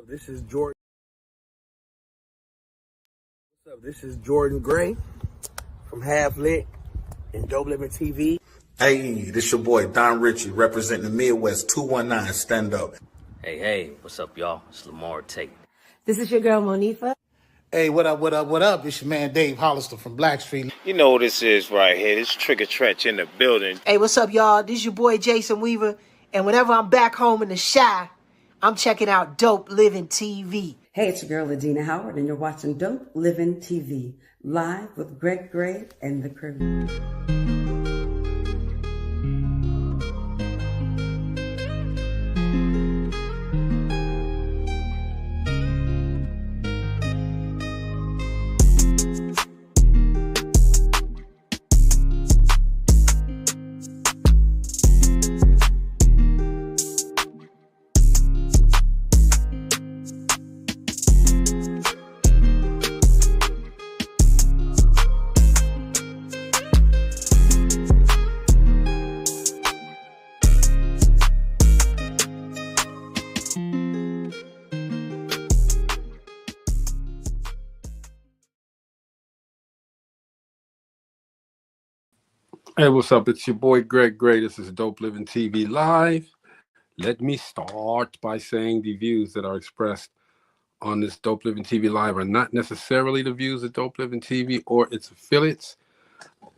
This is Jordan. What's up? This is Jordan Gray from Half Lit and Dope Living TV. Hey, this your boy Don Ritchie representing the Midwest 219 Stand Up. Hey, what's up, y'all? It's Lamar Tate. This is your girl, Monifa. Hey, what up? It's your man Dave Hollister from Blackstreet. You know what this is right here. This Trigger Trench in the building. Hey, what's up, y'all? This is your boy Jason Weaver. And whenever I'm back home in the Chi, I'm checking out Dope Living TV. Hey, it's your girl, Adina Howard, and you're watching Dope Living TV, live with Greg Gray and the crew. Hey, what's up? It's your boy Greg Gray. This is Dope Living TV Live. Let me start by saying the views that are expressed on this Dope Living TV Live are not necessarily the views of Dope Living TV or its affiliates.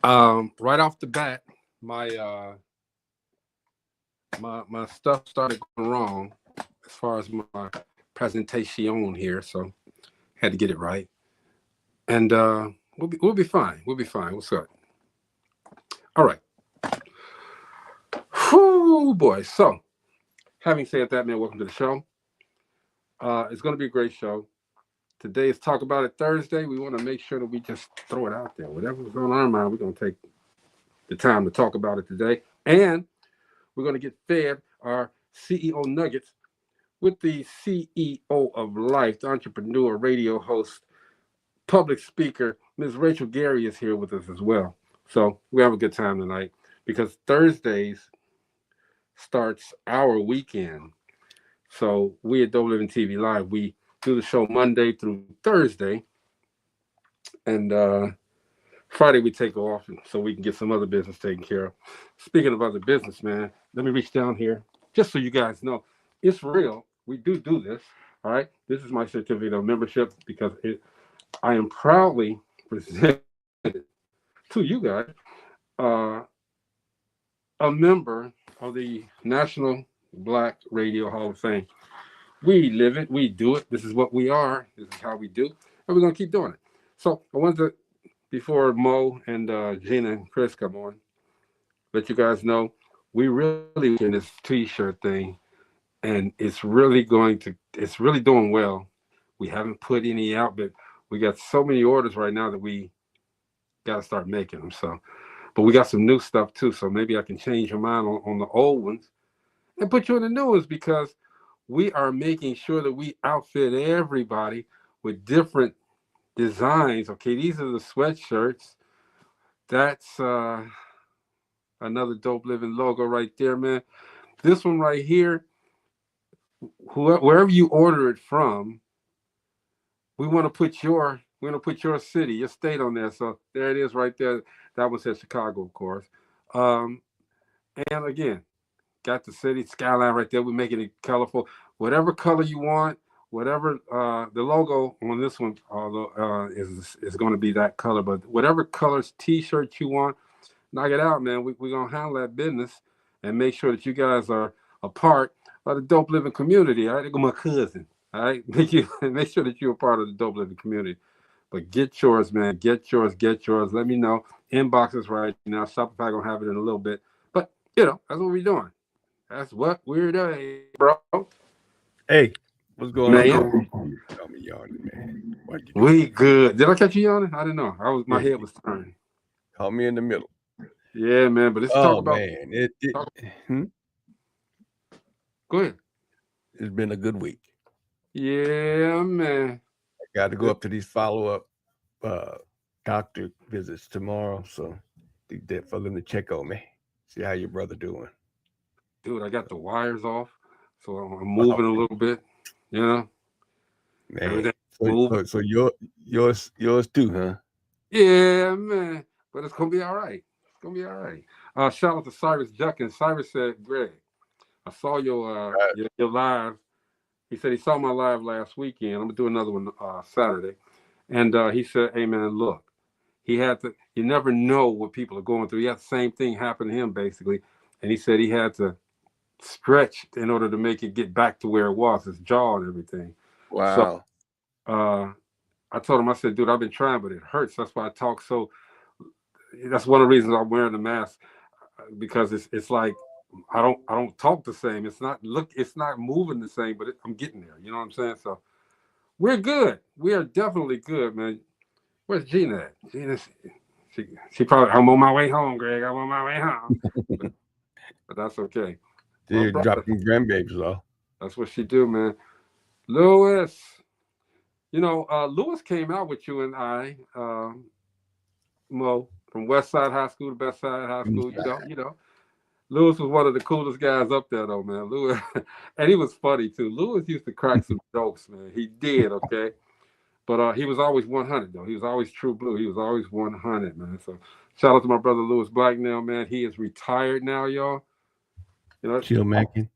Right off the bat, my stuff started going wrong as far as my presentation here, so had to get it right. And we'll be fine. We'll be fine. What's up? All right. Whoo, boy. So, having said that, man, welcome to the show. It's going to be a great show. Today is Talk About It Thursday. We want to make sure that we just throw it out there. Whatever's on our mind, we're going to take the time to talk about it today. And we're going to get fed our CEO nuggets with the CEO of Life, the entrepreneur, radio host, public speaker, Ms. Rachel Gary is here with us as well. So we have a good time tonight because Thursdays starts our weekend. So we at Dope Living TV Live, we do the show Monday through Thursday. And Friday we take off so we can get some other business taken care of. Speaking of other business, man, let me reach down here just so you guys know. It's real. We do this. All right. This is my certificate of membership because I am proudly presented to you guys, a member of the National Black Radio Hall of Fame. We live it, we do it. This is what we are. This is how we do, and we're gonna keep doing it. So I wanted to, before Mo and Gina and Chris come on, let you guys know we really in this T-shirt thing, and it's really doing well. We haven't put any out, but we got so many orders right now that we got to start making them. So, but we got some new stuff too. So maybe I can change your mind on the old ones and put you in the new ones because we are making sure that we outfit everybody with different designs. Okay, these are the sweatshirts. That's another Dope Living logo right there, man. This one right here, wherever you order it from, we want to put your city, your state on there. So there it is right there. That one says Chicago, of course. And again, got the city skyline right there. We're making it colorful. Whatever color you want, whatever the logo on this one, although is going to be that color, but whatever colors T-shirt you want, knock it out, man. We're going to handle that business and make sure that you guys are a part of the Dope Living community. All right, they go my cousin. All right, make sure that you're a part of the Dope Living community. But get yours, man. Get yours. Let me know. Inboxes right now. Shopify gonna have it in a little bit. But that's what we're doing. That's what we're doing, bro. Hey, what's going on? Tell me yawning, man. We good. Did I catch you yawning? I didn't know. My head was turning. Call me in the middle. Yeah, man. But let's talk about. Man. Go ahead. It's been a good week. Yeah, man. I got to go up to these follow-up doctor visits tomorrow, so for them to check on me, see how your brother doing. Dude, I got the wires off, so I'm moving a little bit. Man, Everything moving. so yours too, huh? Yeah, man. But it's gonna be all right. It's gonna be all right. Shout out to Cyrus Juckins. Cyrus said, Greg, I saw your live. He said he saw my live last weekend. I'm gonna do another one Saturday. And he said, hey man, look, he had to, you never know what people are going through. He had the same thing happen to him basically. And he said he had to stretch in order to make it get back to where it was, his jaw and everything. So Wow. I told him, I said, dude, I've been trying, but it hurts. That's why I talk so. That's one of the reasons I'm wearing the mask, because it's like I don't talk the same. It's not moving the same, but I'm getting there. You know what I'm saying? So we're good. We are definitely good, man. Where's Gina at? Gina, she probably. I'm on my way home, Greg. I'm on my way home. but that's okay. They're dropping grandbabies off. That's what she do, man. Lewis, Lewis came out with you and I, Mo, from West Side High School to Best Side High School. Lewis was one of the coolest guys up there, though, man. Lewis, and he was funny too. Lewis used to crack some jokes, man. He did, okay. But he was always 100, though. He was always true blue. He was always 100, man. So shout out to my brother Lewis Blacknell, man. He is retired now, y'all. Chill Mackin.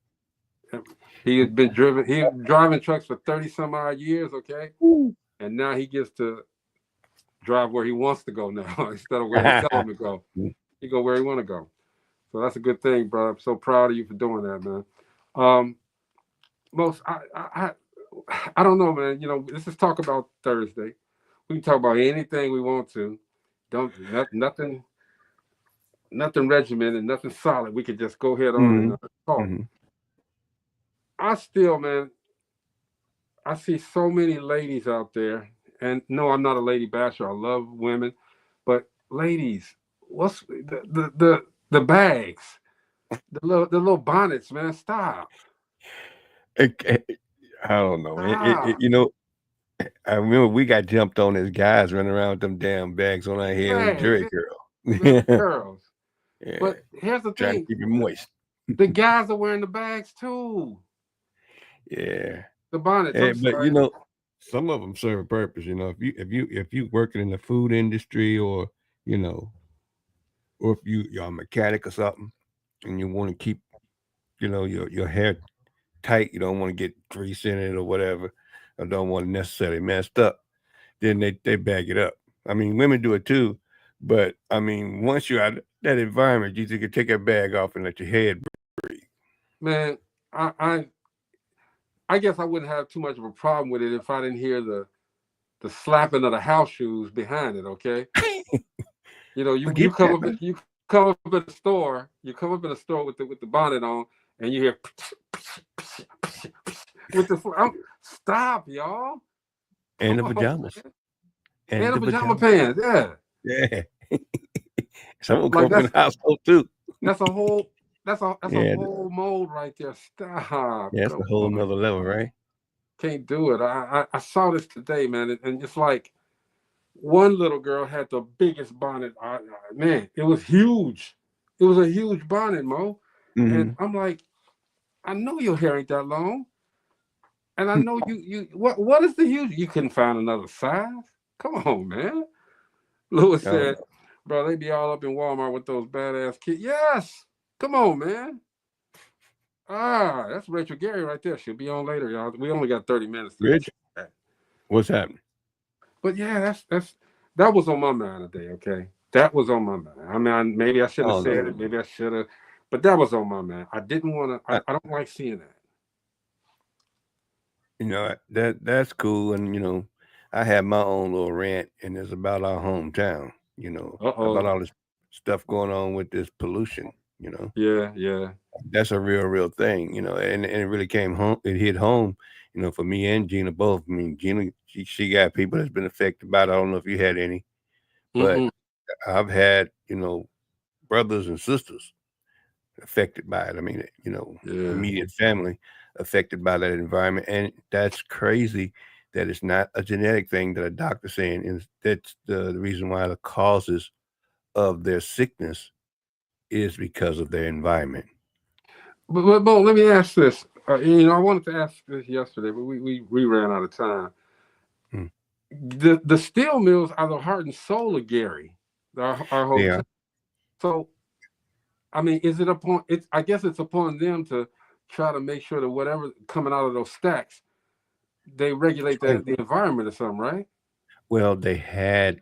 He had been driving trucks for 30 some odd years, okay? Ooh. And now he gets to drive where he wants to go now instead of where they tell him to go. He go where he want to go. So that's a good thing, bro. I'm so proud of you for doing that, man. I don't know, man. Let's just talk about Thursday. We can talk about anything we want to. Nothing regimented, nothing solid. We could just go ahead on and talk. Mm-hmm. I still, man, I see so many ladies out there, and no, I'm not a lady basher. I love women, but ladies, what's the bags, the little bonnets, man? Stop. I don't know. I remember we got jumped on as guys running around with them damn bags on our head. Jerry girl. Girls. Yeah. But here's the Trying thing. To keep it moist. The guys are wearing the bags too. Yeah. The bonnets. But some of them serve a purpose. If you working in the food industry, or if you're a mechanic or something, and you want to keep, your hair tight, you don't want to get grease in it or whatever, or don't want it necessarily messed up, then they bag it up. I mean, women do it too, but I mean, once you're out of that environment, you can take that bag off and let your head breathe. Man, I guess I wouldn't have too much of a problem with it if I didn't hear the slapping of the house shoes behind it. Okay, you come up in the store, with the bonnet on, and you hear with the stop, y'all, and the pajamas, and the pajama pants, yeah. Some of them come in the household too. That's a whole whole mode right there. Stop. Yeah, that's a whole nother level, right? Can't do it. I saw this today, man, and it's like one little girl had the biggest bonnet. Man, it was huge. It was a huge bonnet, Mo. Mm-hmm. And I'm like, I know your hair ain't that long, and I know you. What is the huge? You couldn't find another size? Come on, man. Lewis said, bro, they be all up in Walmart with those badass kids. Yes. Come on, man. That's Rachel Gary right there. She'll be on later, y'all. We only got 30 minutes. Rich, what's happening? But yeah, that was on my mind today, okay? That was on my mind. I mean, maybe I shouldn't have said it. Maybe I should have. But that was on my mind. I didn't want to. I don't like seeing that. That's cool. And, I have my own little rant, and it's about our hometown, about all this stuff going on with this pollution. Yeah. That's a real thing, and it really came home. It hit home, for me and Gina both. I mean, Gina, she got people that's been affected by it. I don't know if you had any, but I've had, brothers and sisters affected by it. I mean, immediate family affected by that environment. And that's crazy that it's not a genetic thing that a doctor's saying. And that's the reason why the causes of their sickness is because of their environment. But let me ask this. I wanted to ask this yesterday, but we ran out of time. the steel mills are the heart and soul of Gary. Our whole Yeah. So, I mean, is it upon it's? I guess it's upon them to try to make sure that whatever coming out of those stacks, they regulate the environment or something, right? Well, they had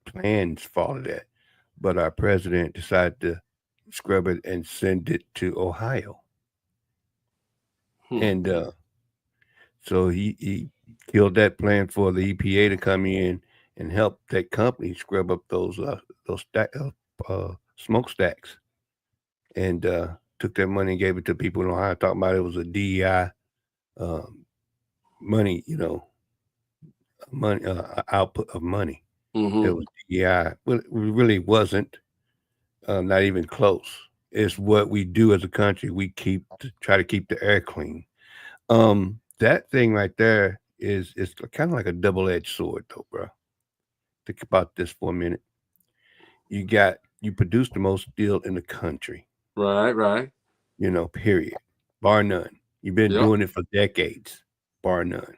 plans for all of that, but our president decided to scrub it and send it to Ohio. And so he killed that plan for the EPA to come in and help that company scrub up those smokestacks, and took that money and gave it to people in Ohio, talking about it was a DEI money, money output of money. It was DEI. Well, it really wasn't. Not even close. It's what we do as a country. We try to keep the air clean. That thing right there is kind of like a double-edged sword, though, bro. Think about this for a minute. You produce the most steel in the country. Right. Period. Bar none. You've been doing it for decades, bar none.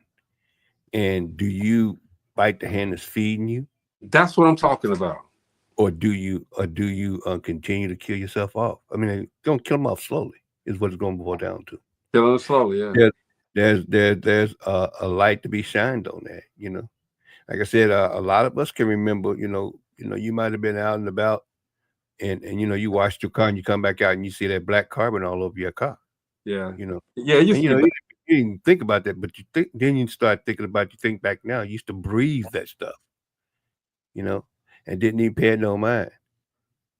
And do you bite the hand that's feeding you? That's what I'm talking about. Or do you continue to kill yourself off? I mean, don't kill them off slowly. Is what it's going to boil down to. Kill them slowly, yeah. There's a light to be shined on that. Like I said, a lot of us can remember. You might have been out and about, and you washed your car and you come back out and you see that black carbon all over your car. Yeah. Yeah. You didn't think about that, but then you start thinking about. You think back now. You used to breathe that stuff. And didn't even pay it no mind.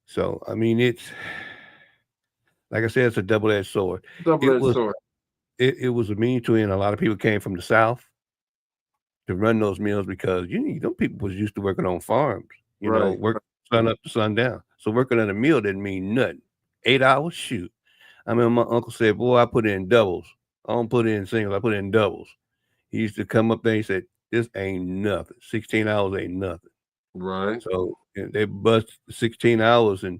So I mean, it's like I said, it's a double-edged sword. It was a mean to, and a lot of people came from the South to run those mills because them people was used to working on farms, working sun up to sundown. So working at a mill didn't mean nothing. 8 hours, shoot. I remember my uncle said, "Boy, I put in doubles. I don't put in singles. I put in doubles." He used to come up there and he said, "This ain't nothing. 16 hours ain't nothing." Right. So they bust 16 hours, and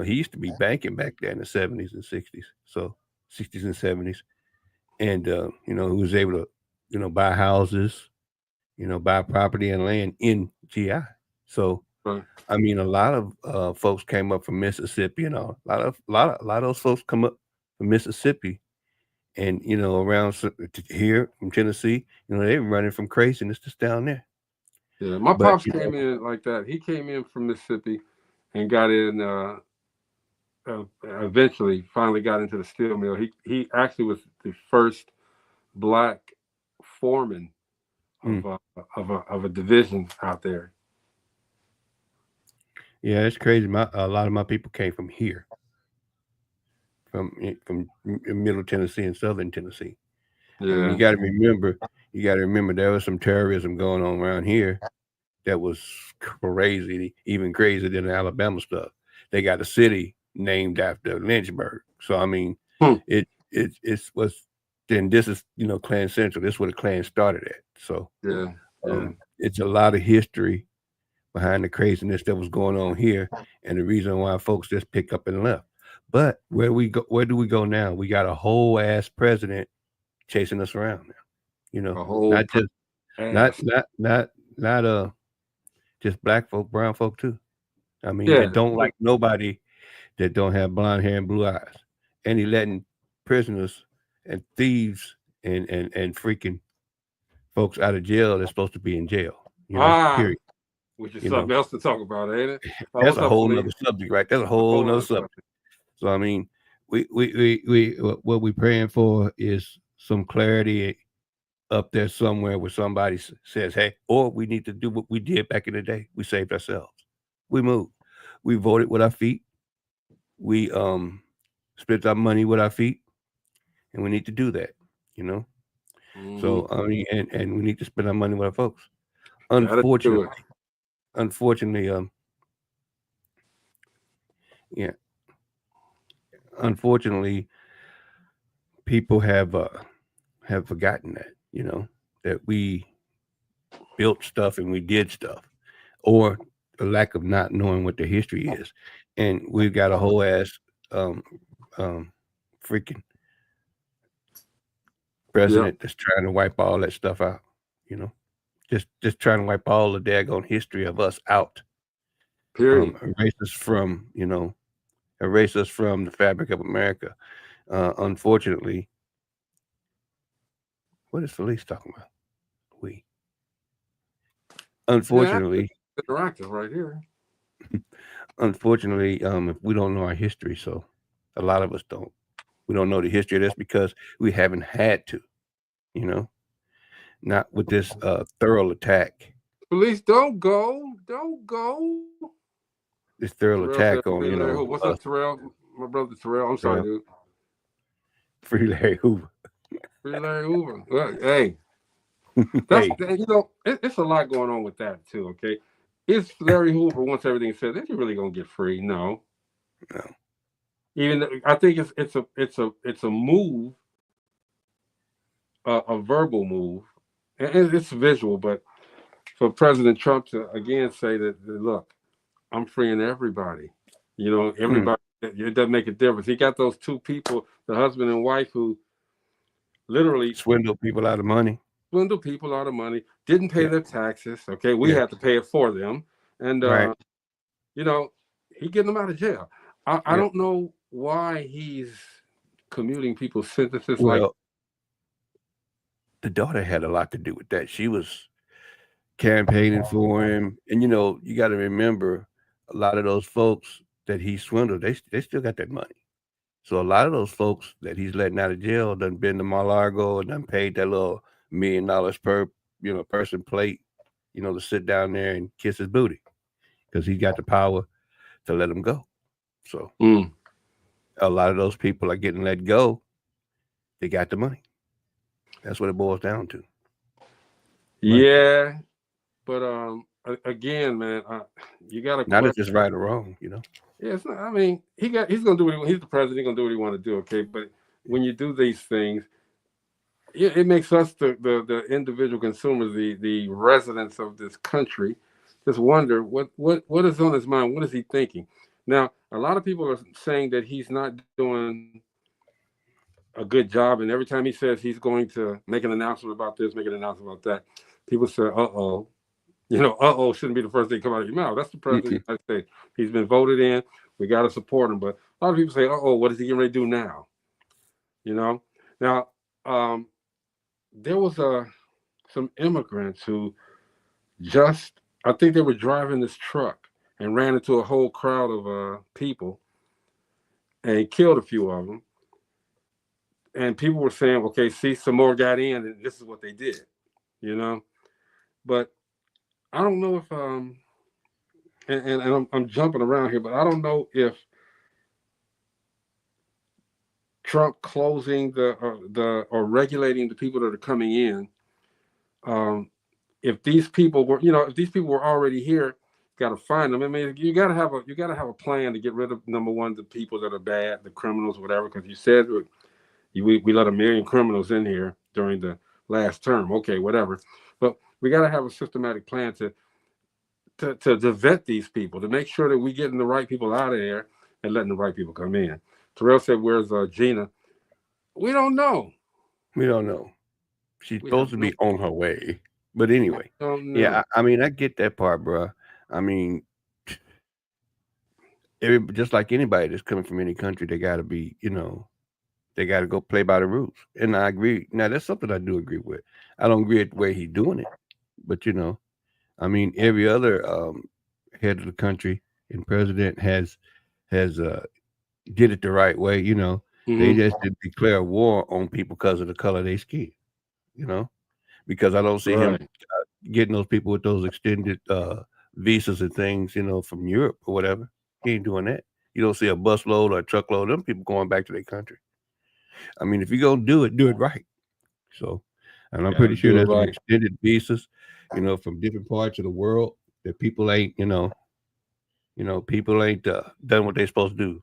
he used to be banking back there in the 70s and 60s. So 60s and 70s, and he was able to buy houses, buy property and land in GI. So I mean, a lot of folks came up from Mississippi, a lot of those folks come up from Mississippi, and around here from Tennessee, they were running from craziness just down there. Yeah, my pops came in like that. He came in from Mississippi and got in. Eventually, finally got into the steel mill. He actually was the first black foreman of a division out there. Yeah, it's crazy. A lot of my people came from here, from Middle Tennessee and Southern Tennessee. Yeah, I mean, you got to remember there was some terrorism going on around here that was crazy, even crazier than the Alabama stuff. They got a city named after Lynchburg. So I mean, it was. Then this is Clan Central. This is where the Klan started at. So it's a lot of history behind the craziness that was going on here, and the reason why folks just pick up and left. But where do we go now? We got a whole ass president chasing us around now. Not just black folk, brown folk too. I mean, they don't like nobody that don't have blonde hair and blue eyes. And he letting prisoners and thieves and freaking folks out of jail that's supposed to be in jail. Period. Which is something else to talk about, ain't it? That's a whole nother subject, right? That's a whole nother subject. So I mean, we what we praying for is some clarity up there somewhere where somebody says, "Hey," or we need to do what we did back in the day. We saved ourselves. We moved. We voted with our feet. We spent our money with our feet, and we need to do that. So I mean, and we need to spend our money with our folks. Unfortunately, people have forgotten that, that we built stuff and we did stuff, or the lack of not knowing what the history is. And we've got a whole ass freaking president that's trying to wipe all that stuff out, just trying to wipe all the daggone history of us out. Period. Erase us from the fabric of America. Unfortunately, what is Felice talking about? We. Unfortunately, interactive right here. Unfortunately, if we don't know our history, so a lot of us don't. We don't know the history of this because we haven't had to, not with this thorough attack. Police, don't go. This thorough Terrell attack said, on, what's up, Terrell? My brother Terrell. I'm sorry, dude. Free Larry Hoover. Free Larry Hoover. Well, hey, it's a lot going on with that too. Okay, if Larry Hoover wants everything said, is he really gonna get free? No. Even I think it's a move, a verbal move, and it's visual. But for President Trump to again say that, look, I'm freeing everybody. Everybody. It doesn't make a difference. He got those two people, the husband and wife, who literally swindle people out of money. Didn't pay their taxes. Okay, we had to pay it for them, and right. He getting them out of jail. I don't know why he's commuting people's sentences. Well, the daughter had a lot to do with that. She was campaigning for him, and you got to remember, a lot of those folks that he swindled, they still got that money. So a lot of those folks that he's letting out of jail done been to Mar-a-Lago and done paid that little $1 million per person plate, to sit down there and kiss his booty, because he got the power to let him go. So a lot of those people are getting let go. They got the money. That's what it boils down to. Yeah, but again, man, you got to. Not if it's right or wrong, Yeah, it's not. I mean, he's gonna do what he's the president. He's gonna do what he want to do. Okay, but when you do these things, it makes us the individual consumers, the residents of this country, just wonder what is on his mind. What is he thinking? Now, a lot of people are saying that he's not doing a good job, and every time he says he's going to make an announcement about this, make an announcement about that, people say, "Uh-oh." Shouldn't be the first thing to come out of your mouth. That's the president of the United States. He's been voted in. We got to support him. But a lot of people say, what is he getting ready to do now? Now, there was some immigrants who I think they were driving this truck and ran into a whole crowd of people and killed a few of them. And people were saying, okay, see, some more got in, and this is what they did, But I don't know if and I'm jumping around here, but I don't know if Trump closing or regulating the people that are coming in, if these people were already here, got to find them. I mean, you got to have a plan to get rid of, number one, the people that are bad, the criminals, whatever. Because you said we let 1 million criminals in here during the last term. Okay, whatever. But we got to have a systematic plan to vet these people, to make sure that we're getting the right people out of there and letting the right people come in. Terrell said, "Where's Gina?" We don't know. She's supposed to be on her way. But anyway, yeah, I mean, I get that part, bro. I mean, just like anybody that's coming from any country, they got to be, they got to go play by the rules. And I agree. Now, that's something I do agree with. I don't agree with the way he's doing it, but I mean, every other head of the country and president has did it the right way. They just didn't declare war on people because of the color of their skin. Because I don't see him getting those people with those extended visas and things, from Europe or whatever. He ain't doing that. You don't see a busload or a truckload of them people going back to their country. I mean, if you're gonna do it right. So, and I'm pretty sure there's some extended visas, from different parts of the world that people ain't, people ain't done what they're supposed to do.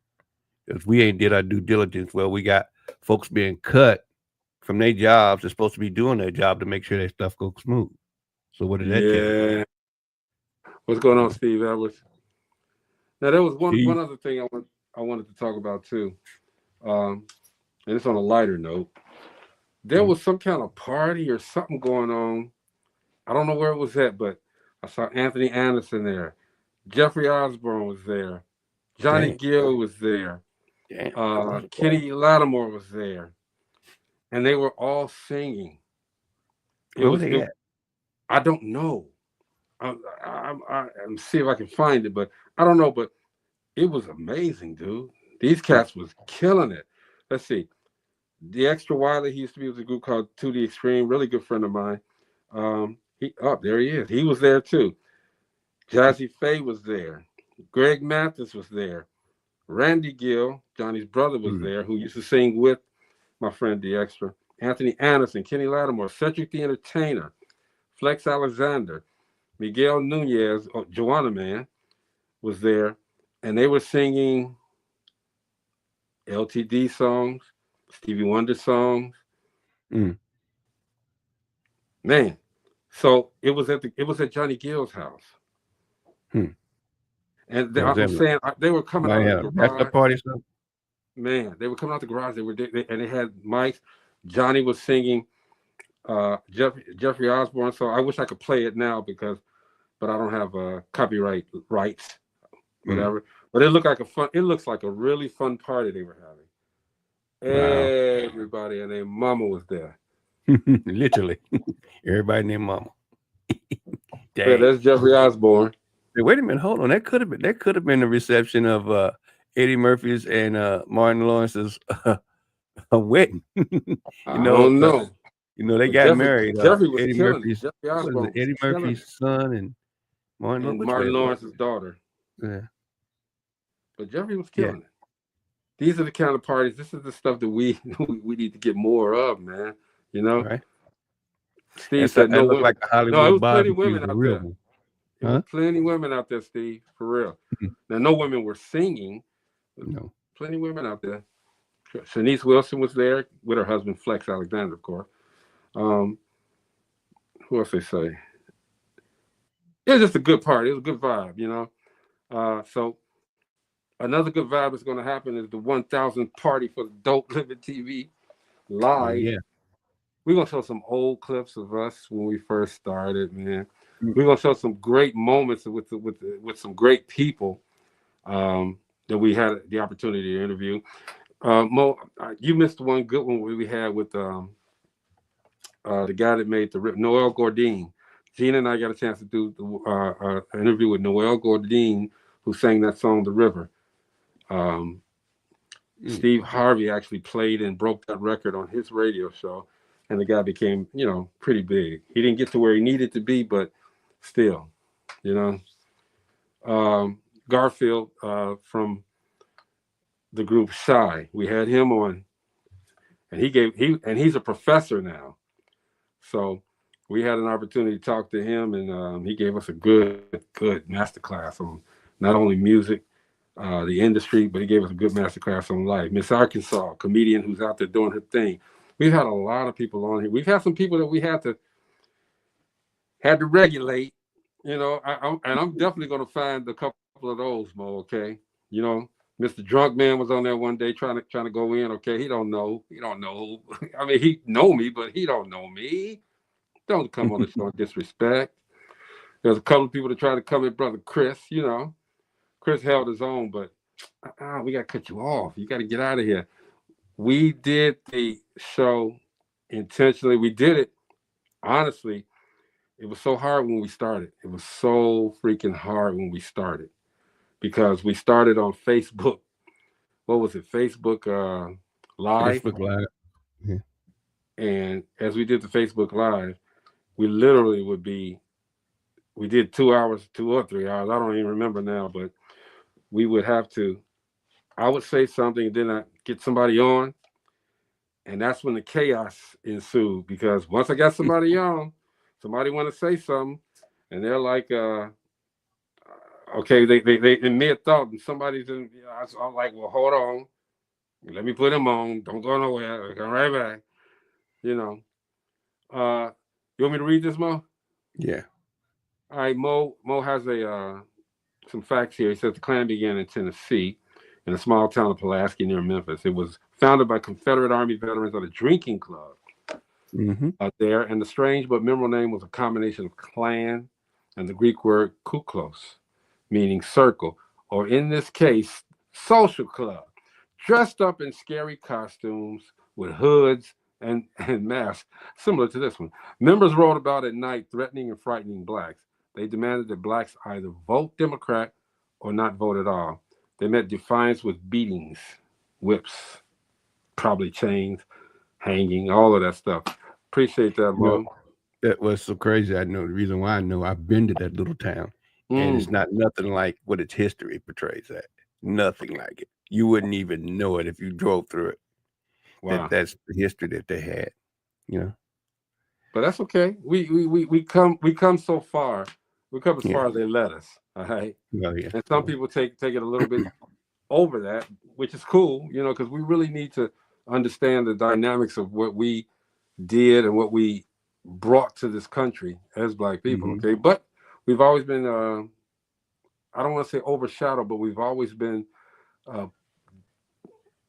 Because we ain't did our due diligence. Well, we got folks being cut from their jobs. They're supposed to be doing their job to make sure their stuff goes smooth. So what did that tell you? What's going on, Steve Edwards? Now, there was one other thing I wanted to talk about too, and it's on a lighter note. There was some kind of party or something going on I don't know where it was at, but I saw Anthony Anderson there. Jeffrey Osborne was there. Johnny Damn. Gill was there. Damn. Kenny Lattimore was there. And they were all singing. Where were they at? I don't know. I'm see if I can find it, but I don't know. But it was amazing, dude. These cats was killing it. Let's see. The Extra Wiley, he used to be with a group called To the Extreme, really good friend of mine. There he is. He was there too. Jazzy Faye was there. Greg Mathis was there. Randy Gill, Johnny's brother, was there, who used to sing with my friend The Extra. Anthony Anderson, Kenny Lattimore, Cedric the Entertainer, Flex Alexander, Miguel Nunez, Joanna Man was there, and they were singing LTD songs, Stevie Wonder songs. Man, so it was at Johnny Gill's house. And I'm saying they were coming out of the garage. That's the party stuff. Man, they were coming out the garage. And they had mics. Johnny was singing Jeffrey Osborne. So I wish I could play it now but I don't have copyright rights, whatever. But it looks like a really fun party they were having. Wow. Everybody and their mama was there. Literally, everybody and their mama. Yeah, that's Jeffrey Osborne. Hey, wait a minute, hold on. That could have been the reception of Eddie Murphy's and Martin Lawrence's wedding. I don't know. They got married. Jeffrey was Eddie killing Murphy's, it. Eddie Murphy's son and Martin Lawrence's daughter. Yeah. But Jeffrey was killing it. These are the kind of parties. This is the stuff that we need to get more of, man. Right. Steve said no women. Like a Hollywood it was plenty women out there. Huh? Plenty women out there, Steve, for real. Now, no women were singing. No. Plenty women out there. Shanice Wilson was there with her husband, Flex Alexander, of course. Who else they say? It was just a good party. It was a good vibe, So another good vibe that's going to happen is the 1,000th party for the Dope Living TV live. Yeah. We're going to show some old clips of us when we first started, man. We're going to show some great moments with some great people that we had the opportunity to interview. Mo, you missed one good one we had with the guy that made the rip, Noel Gourdin. Gina and I got a chance to do an interview with Noel Gourdin, who sang that song, The River. Steve Harvey actually played and broke that record on his radio show, and the guy became, pretty big. He didn't get to where he needed to be, but still, Garfield from the group Shy, we had him on, and he's a professor now. So we had an opportunity to talk to him, and he gave us a good masterclass on not only music, the industry, but he gave us a good masterclass on life. Miss Arkansas, comedian who's out there doing her thing. We've had a lot of people on here. We've had some people that we had to regulate, I'm definitely going to find a couple of those, Mo, okay? Mr. Drunk Man was on there one day trying to go in, okay? He don't know. I mean, he know me, but he don't know me. Don't come on the show and disrespect. There's a couple of people that try to come in, brother Chris, Chris held his own, but we got to cut you off. You got to get out of here. We did the show intentionally. We did it, honestly. It was so hard when we started. It was so freaking hard when we started because we started on Facebook. What was it? Facebook Live? Facebook Live. Yeah. And as we did the Facebook Live, we literally we did 2 hours, 2 or 3 hours. I don't even remember now, but we would have to, I would say something, then I get somebody on. And that's when the chaos ensued because once I got somebody on, somebody want to say something, and they're like, okay, they in mid-thought, and somebody's in, I'm like, well, hold on. Let me put him on. Don't go nowhere. I'll come right back. You want me to read this, Mo? Yeah. All right, Mo has some facts here. He says the Klan began in Tennessee in a small town of Pulaski near Memphis. It was founded by Confederate Army veterans at a drinking club. Mm-hmm. There. And the strange but memorable name was a combination of clan and the Greek word kuklos, meaning circle, or in this case, social club, dressed up in scary costumes with hoods and masks, similar to this one. Members rode about at night threatening and frightening blacks. They demanded that blacks either vote Democrat or not vote at all. They met defiance with beatings, whips, probably chains, hanging, all of that stuff. Appreciate that, Mo. That was so crazy. I know the reason why I know I've been to that little town, and it's not nothing like what its history portrays that. Nothing like it. You wouldn't even know it if you drove through it. Wow. That's the history that they had, you know. But that's okay. We come so far. We come as far as they let us. All right. Well, yeah. And some people take it a little bit over that, which is cool, you know, because we really need to understand the dynamics of what we did and what we brought to this country as Black people. Mm-hmm. Okay. But we've always been I don't want to say overshadowed, but we've always been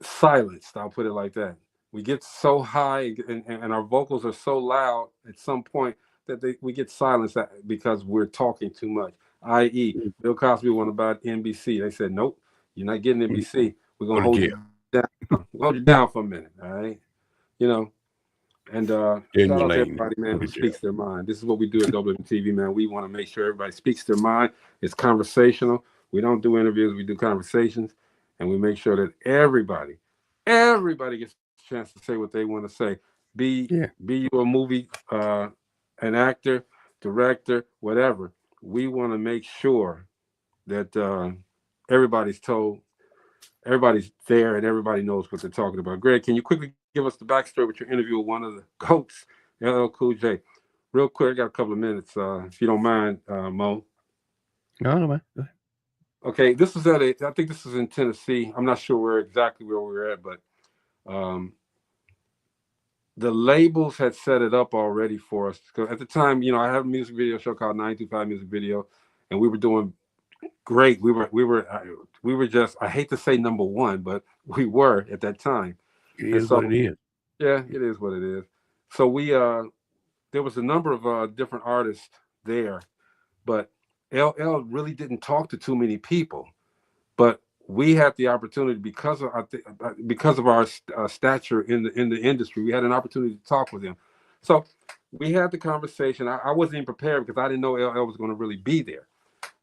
silenced. I'll put it like that. We get so high and our vocals are so loud at some point that we get silenced because we're talking too much. I.e., Bill Cosby wanted to buy NBC. They said, nope, you're not getting NBC. We're going to hold you down. We'll hold you down for a minute, all right? You know, and shout out to everybody, man, who speaks their mind. This is what we do at DopelivenTV, man. We want to make sure everybody speaks their mind. It's conversational. We don't do interviews. We do conversations. And we make sure that everybody gets a chance to say what they want to say. Be you a movie, an actor, director, whatever. We want to make sure that everybody's there and everybody knows what they're talking about. Greg, can you quickly give us the backstory with your interview with one of the GOATs, LL Cool J? Real quick, I got a couple of minutes, if you don't mind, Mo. No, man. Go ahead. Okay, this was I think this was in Tennessee. I'm not sure exactly where we were at, but the labels had set it up already for us. Because at the time, you know, I had a music video show called 925 Music Video, and we were doing great. We were just, I hate to say number one, but we were at that time. It is what it is. Yeah, it is what it is. So there was a number of different artists there, but LL really didn't talk to too many people. But we had the opportunity because of our stature in the industry. We had an opportunity to talk with him. So we had the conversation. I wasn't even prepared because I didn't know LL was going to really be there.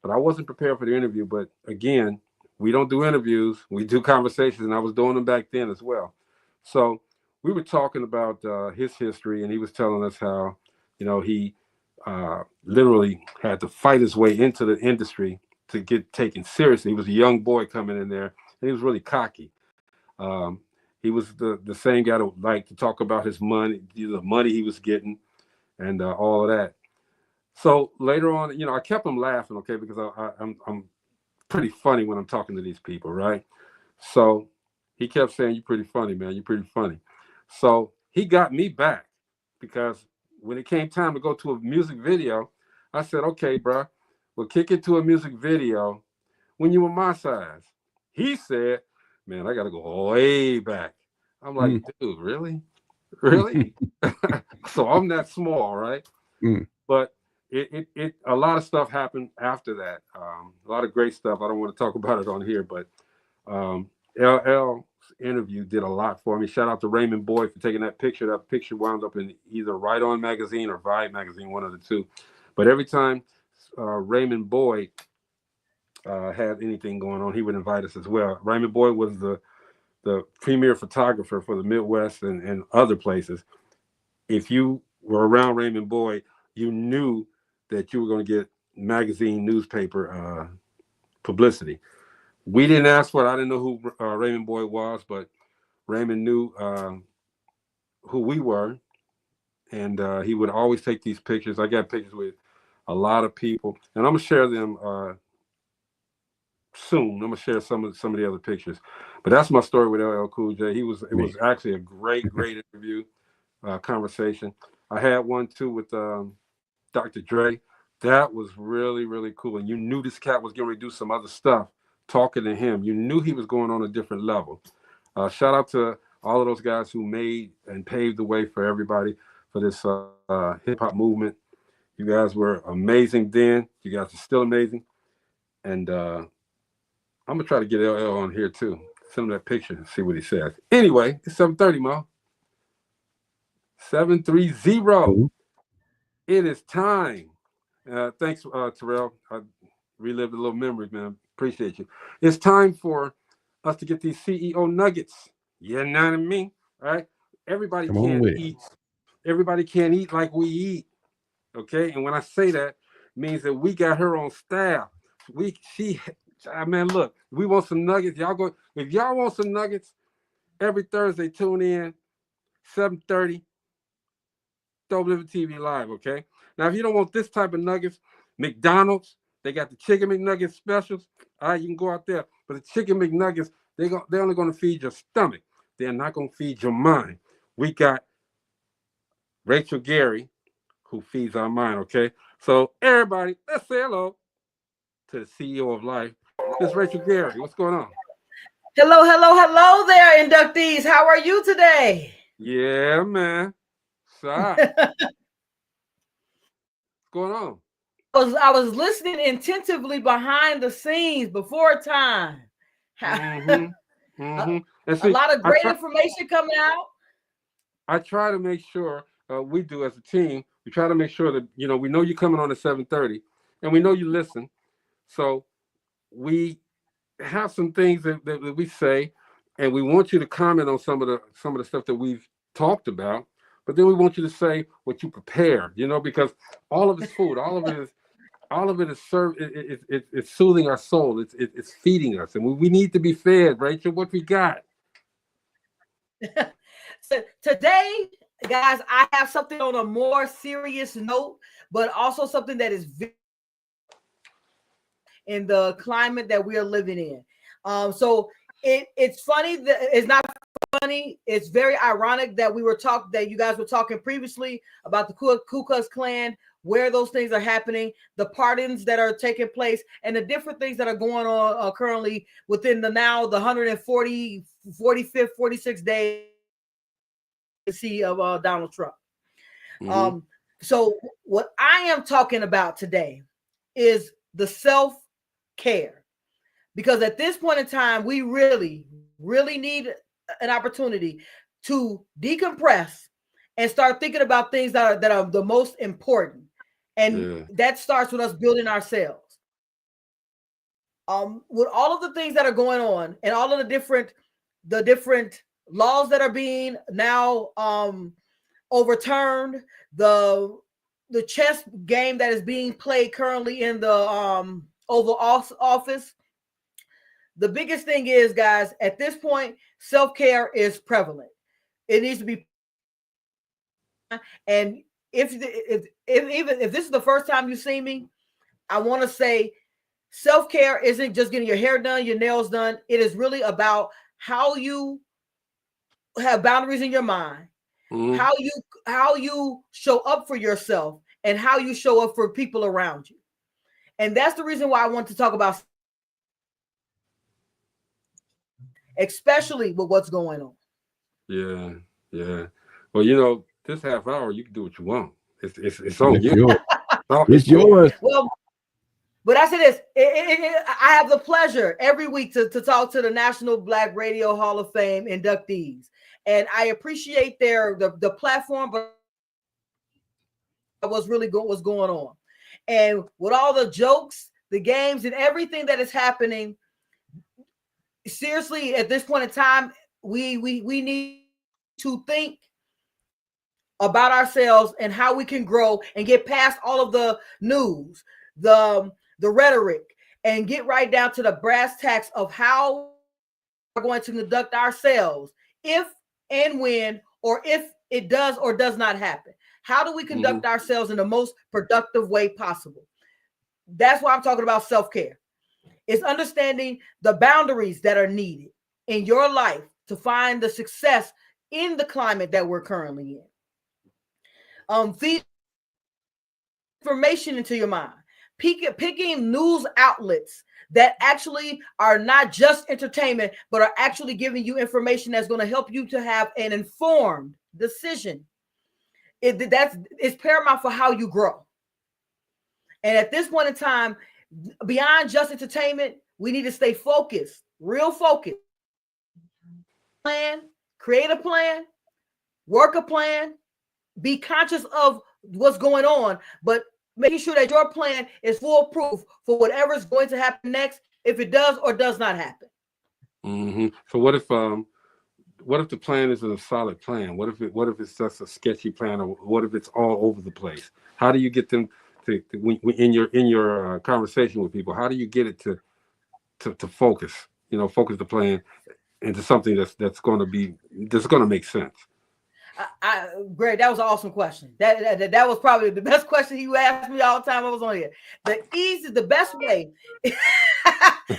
But I wasn't prepared for the interview. But again, we don't do interviews. We do conversations, and I was doing them back then as well. So we were talking about his history, and he was telling us how, you know, he literally had to fight his way into the industry to get taken seriously. He was a young boy coming in there, and he was really cocky. He was the same guy that would like to talk about his money, the money he was getting, and all of that. So later on, you know, I kept him laughing, okay, because I'm pretty funny when I'm talking to these people, right? So he kept saying, "You're pretty funny, man. You're pretty funny." So he got me back because when it came time to go to a music video, I said, "Okay, bro, we'll kick it to a music video when you were my size." He said, "Man, I got to go way back." I'm like, "Dude, really? Really?" So I'm that small, right? But it a lot of stuff happened after that. A lot of great stuff. I don't want to talk about it on here, but LL's interview did a lot for me. Shout out to Raymond Boyd for taking that picture. That picture wound up in either Right On magazine or Vibe magazine, one of the two. But every time Raymond Boyd had anything going on, he would invite us as well. Raymond Boyd was the premier photographer for the Midwest and other places. If you were around Raymond Boyd, you knew that you were going to get magazine, newspaper publicity. We didn't ask for it. I didn't know who Raymond Boyd was, but Raymond knew who we were, and he would always take these pictures. I got pictures with a lot of people, and I'm gonna share them soon. I'm gonna share some of the other pictures. But that's my story with LL Cool J. It was actually a great interview, conversation. I had one too with Dr. Dre. That was really, really cool. And you knew this cat was going to do some other stuff. Talking to him, you knew he was going on a different level. Shout out to all of those guys who made and paved the way for everybody. for this hip hop movement. You guys were amazing then. You guys are still amazing. And I'm gonna try to get LL on here too. Send him that picture and see what he says. Anyway, it's 7:30, Mo. 7:30. It is time. Thanks, Terrell. I relived a little memories, man. Appreciate you. It's time for us to get these CEO nuggets. You know what I mean? All right. Everybody can't eat. Everybody can't eat like we eat. Okay. And when I say that, it means that we got her on staff. Man, look, we want some nuggets. Y'all go. If y'all want some nuggets, every Thursday, tune in, 7:30, DopelivenTV Live. Okay. Now, if you don't want this type of nuggets, McDonald's, they got the chicken McNuggets specials. All right, you can go out there. But the chicken McNuggets, they're only going to feed your stomach. They're not going to feed your mind. We got Rachel Gary, who feeds our mind, okay? So everybody, let's say hello to the CEO of Life. Miss Rachel Gary, what's going on? Hello, hello, hello there, inductees. How are you today? Yeah, man. What's going on? I was listening attentively behind the scenes before time. And see, a lot of great information coming out. I try to make sure we do as a team. We try to make sure that we know you're coming on at 7:30, and we know you listen. So we have some things that we say, and we want you to comment on some of the stuff that we've talked about. But then we want you to say what you prepared, because all of it's food, all of it is served. It's soothing our soul. It's feeding us, and we need to be fed. Rachel, what we got? So today, guys, I have something on a more serious note, but also something that is in the climate that we are living in. So it's funny that it's not funny. It's very ironic that you guys were talking previously about the Ku Klux Klan, where those things are happening, the pardons that are taking place, and the different things that are going on currently within the 140, 45th, 46th day of Donald Trump. So what I am talking about today is the self-care, because at this point in time, we really, really need an opportunity to decompress and start thinking about things that are the most important. And that starts with us building ourselves. With all of the things that are going on and all of the different laws that are being now overturned, the chess game that is being played currently in the Oval Office, the biggest thing is, guys, at this point, self-care is prevalent. It needs to be. And if this is the first time you see me, I want to say self-care isn't just getting your hair done, your nails done. It is really about how you have boundaries in your mind, how you show up for yourself, and how you show up for people around you. And that's the reason why I want to talk about, especially with what's going on. Yeah. Well, this half hour, you can do what you want. It's on you. It's yours. Well, but I say this, I have the pleasure every week to talk to the National Black Radio Hall of Fame inductees. And I appreciate the platform, but what's really what's going on. And with all the jokes, the games, and everything that is happening, seriously, at this point in time, we need to think about ourselves and how we can grow and get past all of the news, the rhetoric, and get right down to the brass tacks of how we're going to conduct ourselves if and when, or if it does or does not happen. How do we conduct ourselves in the most productive way possible? That's why I'm talking about self-care. It's understanding the boundaries that are needed in your life to find the success in the climate that we're currently in. Feed information into your mind. Picking news outlets that actually are not just entertainment, but are actually giving you information that's going to help you to have an informed decision. it's paramount for how you grow. And at this point in time, beyond just entertainment, we need to stay focused, real focused. Plan, create a plan, work a plan, be conscious of what's going on, but making sure that your plan is foolproof for whatever is going to happen next, if it does or does not happen. So what if the plan isn't a solid plan? What if it's just a sketchy plan, or what if it's all over the place? How do you get them to in your conversation with people? How do you get it to focus? Focus the plan into something that's going to make sense. Greg, that was an awesome question. That was probably the best question you asked me all the time I was on here. The best way,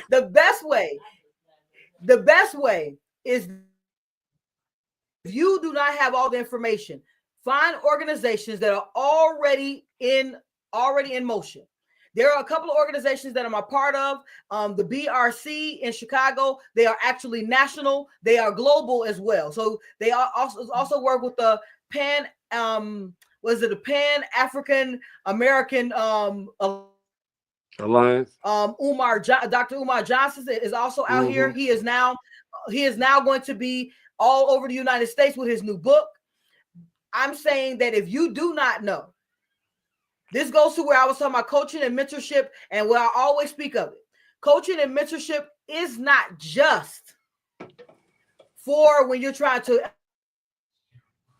the best way is, if you do not have all the information, find organizations that are already in motion. There are a couple of organizations that I'm a part of. The BRC in Chicago, they are actually national. They are global as well. So they are also work with the Pan African American Alliance. Dr. Umar Johnson is also out here. He is now going to be all over the United States with his new book. I'm saying that if you do not know, this goes to where I was talking about coaching and mentorship, and where I always speak of it. Coaching and mentorship is not just for when you're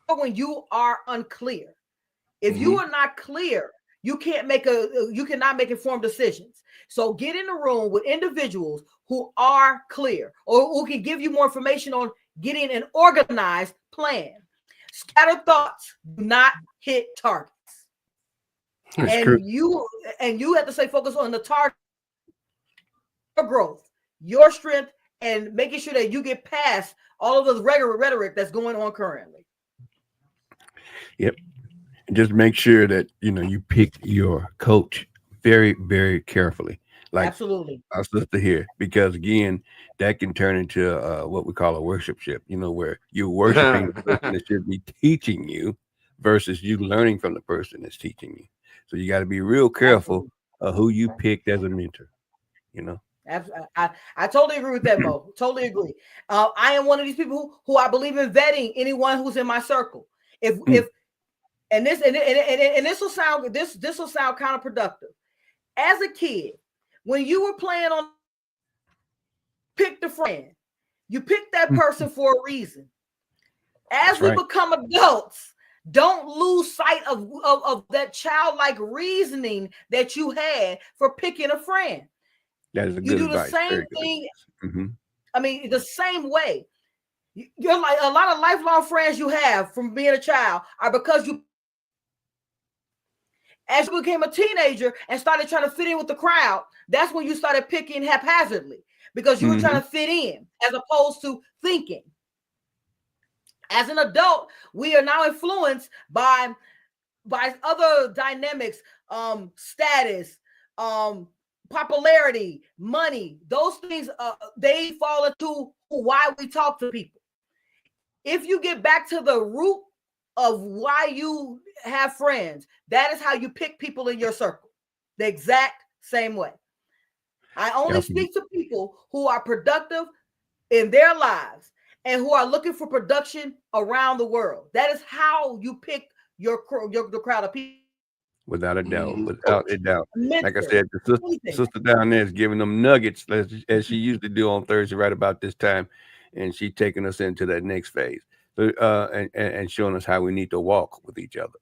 when you are unclear. If you are not clear, you cannot make informed decisions. So get in a room with individuals who are clear, or who can give you more information on getting an organized plan. Scattered thoughts do not hit targets. You have to stay focused on the target, your growth, your strength, and making sure that you get past all of the regular rhetoric that's going on currently. Yep. And just make sure that you pick your coach very, very carefully. Like absolutely our sister here, because again, that can turn into what we call a worshipship, where you're worshiping the person that should be teaching you versus you learning from the person that's teaching you. So you got to be real careful of who you picked as a mentor, I totally agree with that, Mo. Totally agree. I am one of these people who I believe in vetting anyone who's in my circle. This will sound counterproductive. As a kid, when you were playing on pick the friend, you pick that person for a reason. As we become adults, don't lose sight of that childlike reasoning that you had for picking a friend. That is a you good do advice. the same thing. I mean, the same way. You're like a lot of lifelong friends you have from being a child are because you, as you became a teenager and started trying to fit in with the crowd, that's when you started picking haphazardly, because you were trying to fit in as opposed to thinking. As an adult, we are now influenced by other dynamics, status, popularity, money. Those things, they fall into why we talk to people. If you get back to the root of why you have friends, that is how you pick people in your circle. The exact same way. I only speak to people who are productive in their lives and who are looking for production around the world. That is how you pick the crowd of people. Without a doubt, without a doubt. Like I said, the sister down there is giving them nuggets as she used to do on Thursday right about this time, and she's taking us into that next phase, and showing us how we need to walk with each other.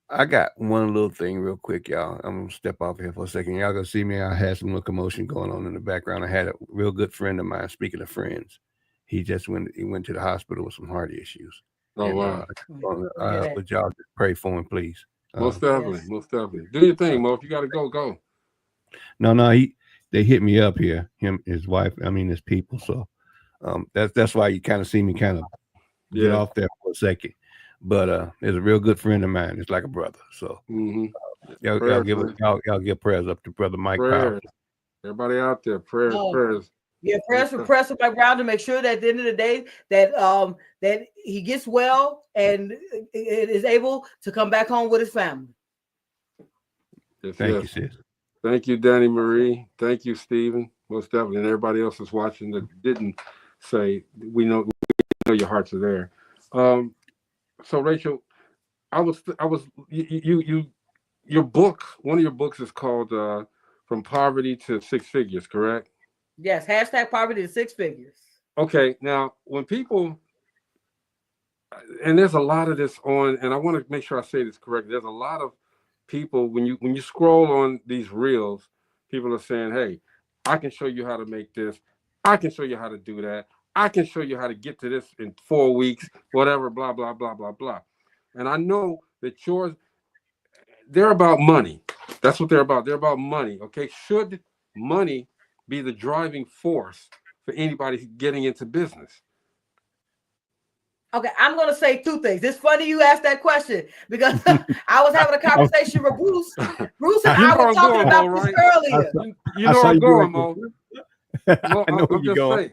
I got one little thing real quick, y'all. I'm gonna step off here for a second. Y'all gonna see me. I had some little commotion going on in the background. I had a real good friend of mine. Speaking of friends, he went to the hospital with some heart issues. Oh, wow. Would y'all just pray for him, please? Most definitely. Do your thing, Mo. If you gotta go. No, they hit me up here. Him, his wife. I mean, his people. So that's why you kind of see me kind of get off there for a second. But it's a real good friend of mine. It's like a brother. So y'all give prayers up to Brother Mike Powell. Everybody out there, prayers. Yeah, press him around to make sure that at the end of the day that that he gets well and is able to come back home with his family. Yes, Thank you, sis. Thank you, Danny Marie. Thank you, Stephen. Most definitely, and everybody else is watching that didn't say. We know your hearts are there. So Rachel, your book. One of your books is called "From Poverty to Six Figures," correct? Yes, hashtag poverty to six figures. Okay, now when people, and there's a lot of this on, and I want to make sure I say this correctly. There's a lot of people when you scroll on these reels, people are saying, "Hey, I can show you how to make this. I can show you how to do that. I can show you how to get to this in 4 weeks, whatever, blah, blah, blah, blah, blah." And I know that they're about money. That's what they're about. They're about money. Okay. Should money be the driving force for anybody getting into business? Okay, I'm going to say two things. It's funny you asked that question because I was having a conversation with Bruce. Bruce and I were talking about this earlier. You know I'm going, Mo. I know where you're going.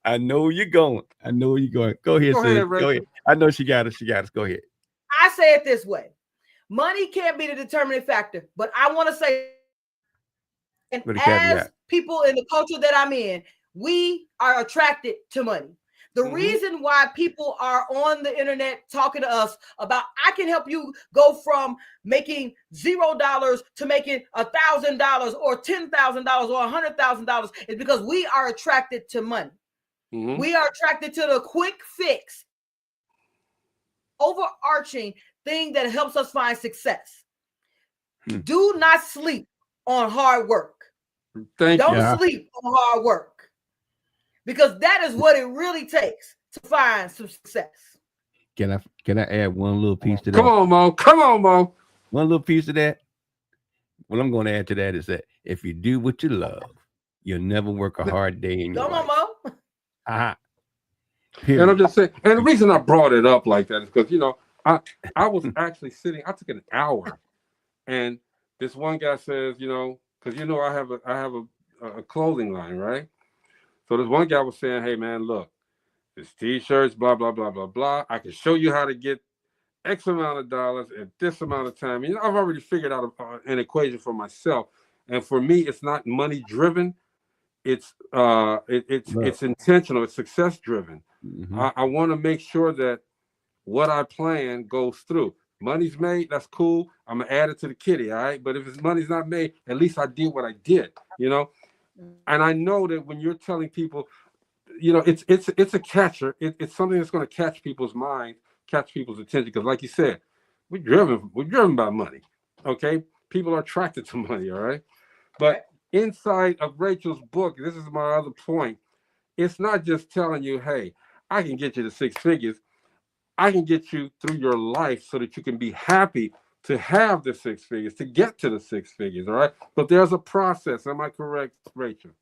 I know you're going. I know where you're going. Go ahead, sis. Go ahead. I know she got us. She got us. Go ahead. I say it this way. Money can't be the determining factor, but I want to say, and as people in the culture that I'm in, we are attracted to money. The reason why people are on the internet talking to us about, I can help you go from making $0 to making $1,000 or $10,000 or $100,000 is because we are attracted to money. We are attracted to the quick fix, overarching thing that helps us find success. Do not sleep on hard work. Don't sleep on hard work, because that is what it really takes to find some success. Can I add one little piece to that? Come on, Mo. Come on, Mo. One little piece of that. What I'm going to add to that is that if you do what you love, you'll never work a hard day in your life. Come on, Mo. And I'm just saying, and the reason I brought it up like that is because, you know, I was actually sitting, I took an hour, and this one guy says, you know, because, you know, I have a clothing line, right? So this one guy was saying, hey, man, look, this T-shirts, blah, blah, blah, blah, blah. I can show you how to get X amount of dollars at this amount of time. You know, I've already figured out an equation for myself. And for me, it's not money driven. It's intentional. It's success driven. I want to make sure that what I plan goes through. Money's made, that's cool. I'm gonna add it to the kitty, all right? But if money's not made, at least I did what I did, you know? And I know that when you're telling people, you know, it's a catcher. It's something that's going to catch people's mind, catch people's attention. Because, like you said, we're driven by money. Okay, people are attracted to money. All right, but inside of Rachel's book, this is my other point. It's not just telling you, hey, I can get you to six figures. I can get you through your life so that you can be happy to have the six figures, to get to the six figures, all right? But there's a process. Am I correct, Rachel?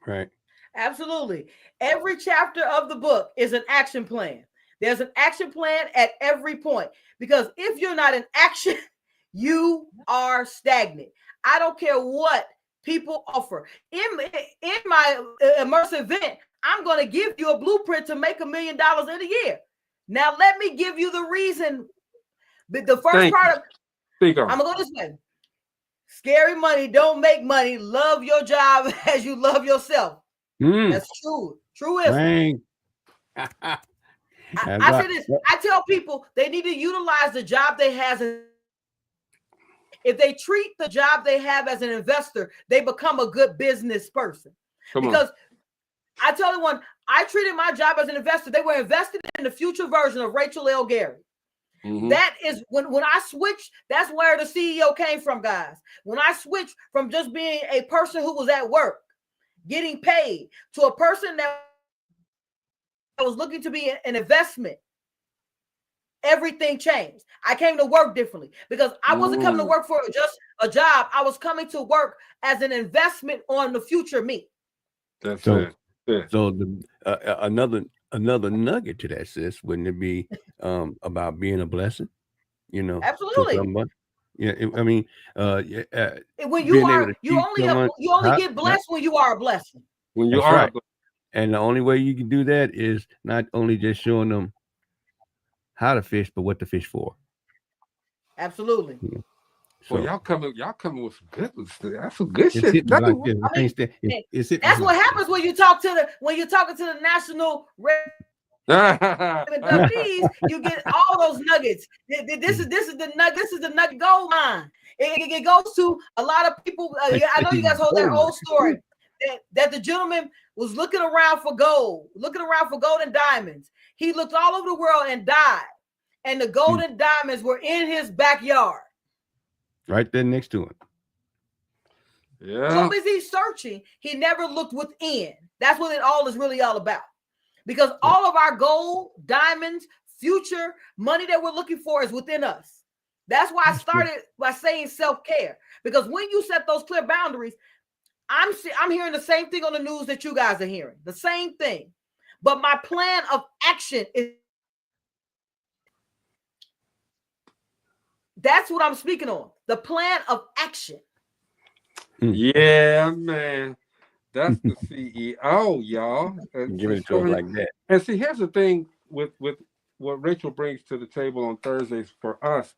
Right. Absolutely. Every chapter of the book is an action plan. There's an action plan at every point, because if you're not in action, you are stagnant. I don't care what people offer. In my immersive event, I'm going to give you a blueprint to make $1 million in a year. Now, let me give you the reason. The first part of I'm going to go this way. Scary money don't make money. Love your job as you love yourself. That's true. Truism. I say this. I tell people they need to utilize the job they have. If they treat the job they have as an investor, they become a good business person. Because I tell everyone, I treated my job as an investor. They were invested in the future version of Rachel L. Gary. That is when I switched, that's where the CEO came from, guys. When I switched from just being a person who was at work, getting paid, to a person that was looking to be an investment, everything changed. I came to work differently because I wasn't coming to work for just a job. I was coming to work as an investment on the future me. That's it. Yeah. So another nugget to that, sis, wouldn't it be about being a blessing? You know, absolutely. Yeah, I mean, when you are, you only get blessed when you are a blessing. When you That's are, right. And the only way you can do that is not only just showing them how to fish, but what to fish for. Absolutely. You know? well, So y'all coming with some good, that's some good it's shit. hitting me like this. I mean, It's hitting that's me what like happens when you talk to the when you're talking to the national bees. You get all those nuggets. This is the nugget gold mine. It goes to a lot of people. I know you guys hold that old story that the gentleman was looking around for gold and diamonds. He looked all over the world and died, and the gold and diamonds were in his backyard. right there next to him. Yeah. So busy searching, he never looked within. That's what it all is really all about. Because all of our gold, diamonds, future money that we're looking for is within us. That's why I started by saying self-care. Because when you set those clear boundaries, I'm hearing the same thing on the news that you guys are hearing. The same thing. But my plan of action is that's what I'm speaking on. The plan of action. Yeah, man. That's the CEO, y'all. Give it to us like that. And see, here's the thing with what Rachel brings to the table on Thursdays for us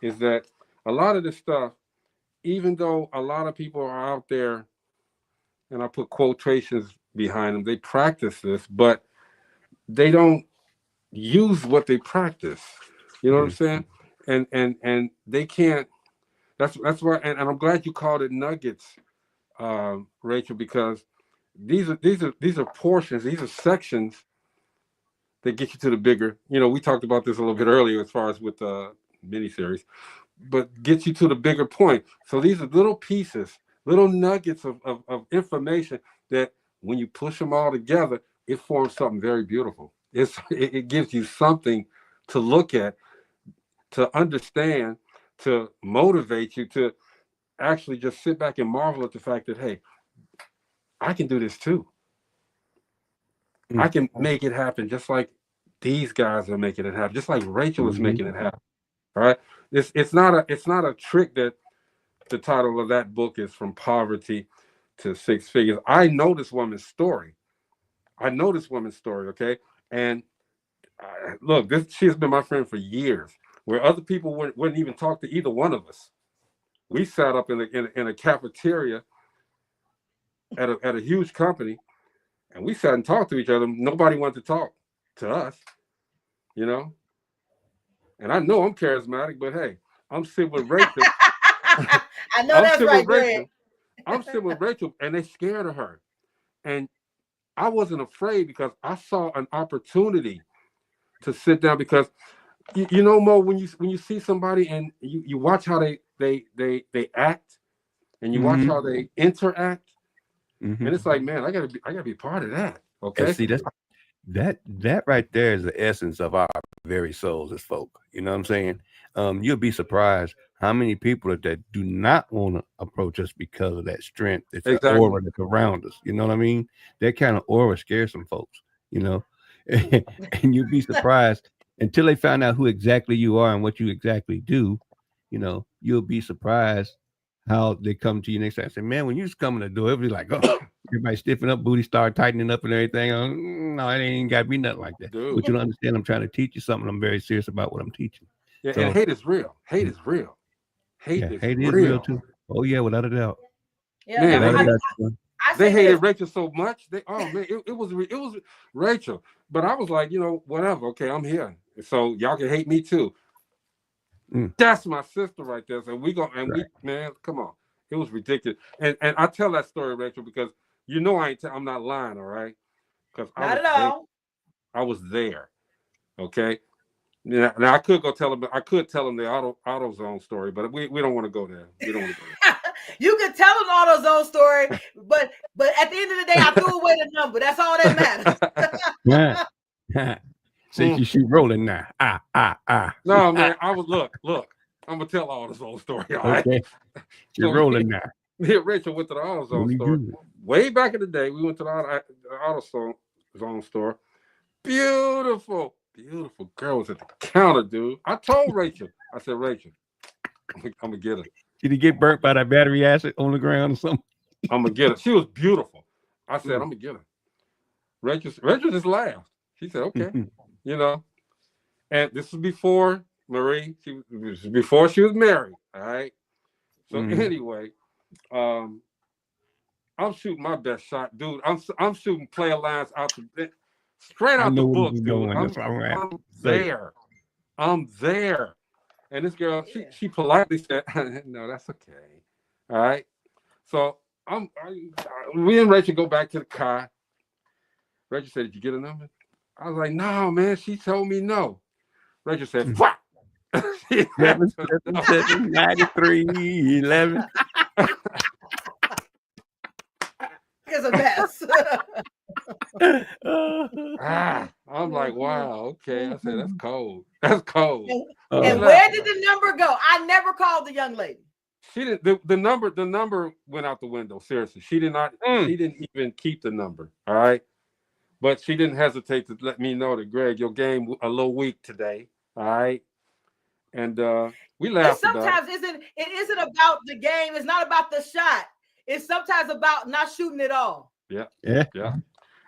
is that a lot of this stuff, even though a lot of people are out there, and I put quotations behind them, they practice this, but they don't use what they practice. You know what I'm saying? And they can't. That's why. And I'm glad you called it nuggets, Rachel, because these are portions, these are sections that get you to the bigger. You know, we talked about this a little bit earlier as far as with the miniseries, but get you to the bigger point. So these are little pieces, little nuggets of information that when you push them all together, it forms something very beautiful. It gives you something to look at, to understand, to motivate you to actually just sit back and marvel at the fact that, hey, I can do this too. I can make it happen just like these guys are making it happen, just like Rachel is making it happen. All right. It's not a trick that the title of that book is From Poverty to Six Figures. I know this woman's story. Okay. And look, she has been my friend for years, where other people wouldn't even talk to either one of us. We sat up in a cafeteria at a huge company, and we sat and talked to each other. Nobody wanted to talk to us, you know. And I know I'm charismatic, but hey, I'm sitting with Rachel. I know that's right, Greg. I'm sitting with Rachel, and they scared of her. And I wasn't afraid because I saw an opportunity to sit down. Because you know, Mo, when you see somebody and you watch how they act, and you watch how they interact, and it's like, man, I gotta be part of that. Okay. And see, that right there is the essence of our very souls as folk. You know what I'm saying? You'll be surprised how many people that do not want to approach us because of that strength. It's an aura that's around us. You know what I mean? That kind of aura scares some folks, you know, and you'll be surprised until they find out who exactly you are and what you exactly do. You know, you'll be surprised how they come to you next time and say, man, when you just come in the door, it'll be like, oh, everybody stiffen up, booty start tightening up and everything. No, it ain't got to be nothing like that. Dude. But you don't understand, I'm trying to teach you something. I'm very serious about what I'm teaching. Yeah, so, and hate is real. Hate is real. Hate is real too. Oh, yeah, without a doubt. Yeah, man, they hated Rachel so much. It was Rachel. But I was like, you know, whatever. Okay, I'm here. So y'all can hate me too. That's my sister right there. So we man, come on. It was ridiculous. And I tell that story, Rachel, because you know I'm not lying, all right? Because I was there. Okay. Now I could tell them the AutoZone story, but we don't want to go there. We don't want to go there. You could tell them AutoZone story, but at the end of the day, I threw away the number. That's all that matters. Since you rolling now. No, man, I was look. I'm gonna tell AutoZone story. All right. Okay. You're rolling now. Yeah, Rachel went to the AutoZone store. Way back in the day, we went to the AutoZone store. Beautiful girl was at the counter, dude. I told Rachel, I said, Rachel, I'm gonna get her. Did he get burnt by that battery acid on the ground or something? I'm gonna get her. She was beautiful. I said, I'm gonna get her. Rachel just laughed. She said, okay, you know. And this was before Marie. Before she was married. All right. So anyway, I'm shooting my best shot, dude. I'm shooting player lines out straight out the book, dude. I'm there. I'm there. And this girl, she politely said, no, that's okay. All right. So we and Rachel go back to the car. Rachel said, did you get a number? I was like, no, man. She told me no. Rachel said, what? 79311. It's a mess. I'm like, wow, okay. I said, that's cold. That's cold. And where did the number go? I never called the young lady. She didn't. The number went out the window. Seriously, she did not. She didn't even keep the number. All right, but she didn't hesitate to let me know that, Greg, your game a little weak today. All right, and we laughed. Sometimes it isn't about the game. It's not about the shot. It's sometimes about not shooting at all. Yeah.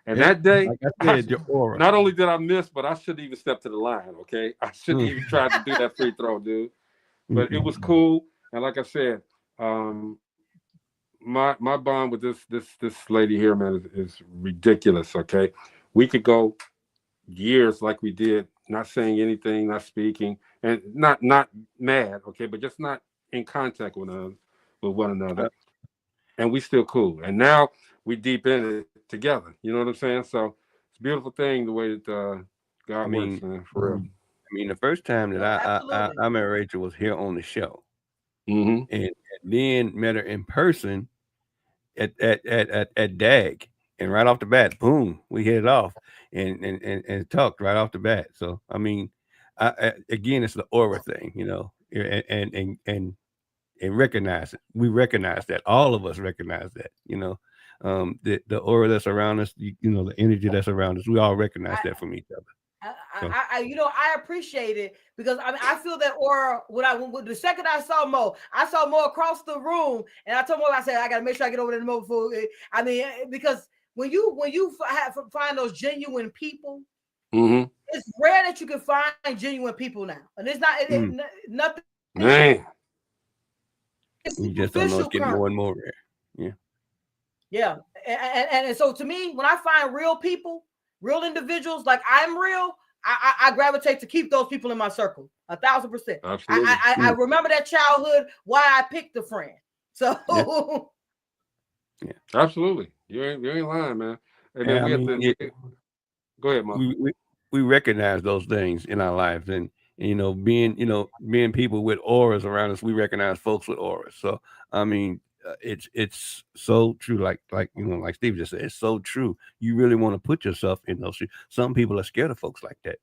And that day, like I said, your aura. Not only did I miss, but I shouldn't even step to the line. Okay, I shouldn't even try to do that free throw, dude. But it was cool. And like I said, my bond with this lady here, man, is ridiculous. Okay, we could go years like we did, not saying anything, not speaking, and not mad. Okay, but just not in contact with one another, and we still cool. And now we deep in it together. You know what I'm saying? So it's a beautiful thing the way that God works, man, for real. I mean, the first time that I met Rachel was here on the show. And then met her in person at DAG, and right off the bat, boom, we hit it off and talked right off the bat. So I mean, again, it's the aura thing, you know, and recognize it. We recognize that. All of us recognize that, you know, the aura that's around us, you know, the energy that's around us. We all recognize that from each other. I appreciate it because I mean I feel that aura when the second I saw Mo across the room, and I told Mo, I said I gotta make sure I get over there to Mo before. I mean, because when you find those genuine people, it's rare that you can find genuine people now, and it's not nothing. Man, you just don't know, it's getting more and more rare. Yeah, and so to me, when I find real people, real individuals, like I'm real, I gravitate to keep those people in my circle 1,000%. I remember that childhood, why I picked a friend. So yeah. Absolutely. You ain't lying, man. And then go ahead, Mom. We recognize those things in our lives, and you know, being people with auras around us, we recognize folks with auras. So I mean, it's so true, like you know, like Steve just said, it's so true. You really want to put yourself in those shoes. Some people are scared of folks like that,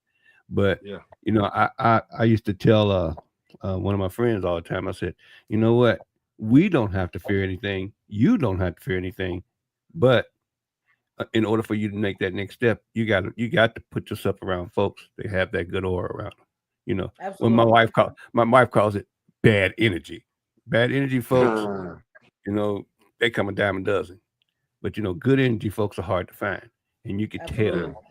but you know, I used to tell one of my friends all the time. I said, you know what, we don't have to fear anything. You don't have to fear anything, but in order for you to make that next step, you got to put yourself around folks that have that good aura around them. You know, when my wife calls it bad energy. Bad energy folks. You know, they come a dime a dozen, but you know, good energy folks are hard to find, and you could tell.